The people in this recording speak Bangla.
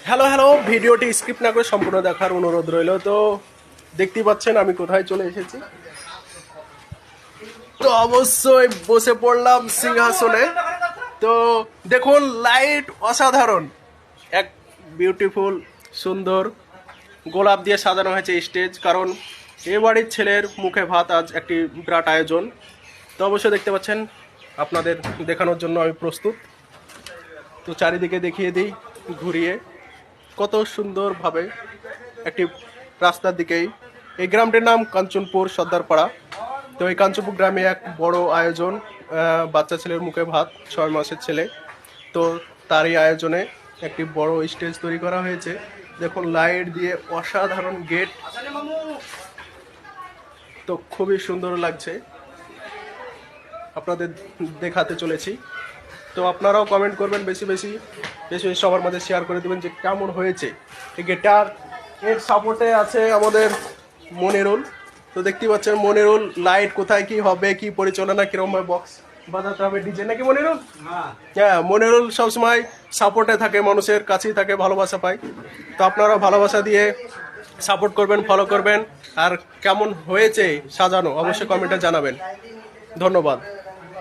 হ্যালো হ্যালো, ভিডিওটি স্কিপ না করে সম্পূর্ণ দেখার অনুরোধ রইল। তো দেখতেই পাচ্ছেন আমি কোথায় চলে এসেছি। তো অবশ্যই বসে পড়লাম সিংহাসনে। তো দেখুন, লাইট অসাধারণ, এক বিউটিফুল সুন্দর গোলাপ দিয়ে সাজানো হয়েছে স্টেজ। কারণ এ বাড়ির ছেলের মুখে ভাত আজ একটি বিরাট আয়োজন। তো অবশ্যই দেখতে পাচ্ছেন, আপনাদের দেখানোর জন্য আমি প্রস্তুত। তো চারিদিকে দেখিয়ে দিই ঘুরিয়ে, কত সুন্দরভাবে একটি রাস্তার দিকেই। এই গ্রামটির নাম কাঞ্চনপুর সর্দারপাড়া। তো এই কাঞ্চনপুর গ্রামে এক বড় আয়োজন, বাচ্চা ছেলের মুখে ভাত, 6 মাসের ছেলে। তো তারই আয়োজনে একটি বড় স্টেজ তৈরি করা হয়েছে। দেখুন, লাইট দিয়ে অসাধারণ গেট, তো খুবই সুন্দর লাগছে। আপনাদের দেখাতে চলেছি। তো আপনারাও কমেন্ট করবেন, বেশি বেশি বেশি বেশি সবার মাঝে শেয়ার করে দেবেন যে কেমন হয়েছে এই গেটার। এর সাপোর্টে আছে আমাদের মনিরুল। তো দেখতেই পাচ্ছেন মনিরুল, লাইট কোথায় কি হবে, কি পরিচালনা, কিরকম বক্স বাজাতে হবে, ডিজে নাকি মনিরুল? হ্যাঁ, মনিরুল সবসময় সাপোর্টে থাকে, মানুষের কাছেই থাকে, ভালোবাসা পায়। তো আপনারা ভালোবাসা দিয়ে সাপোর্ট করবেন, ফলো করবেন। আর কেমন হয়েছে সাজানো অবশ্যই কমেন্টে জানাবেন। ধন্যবাদ।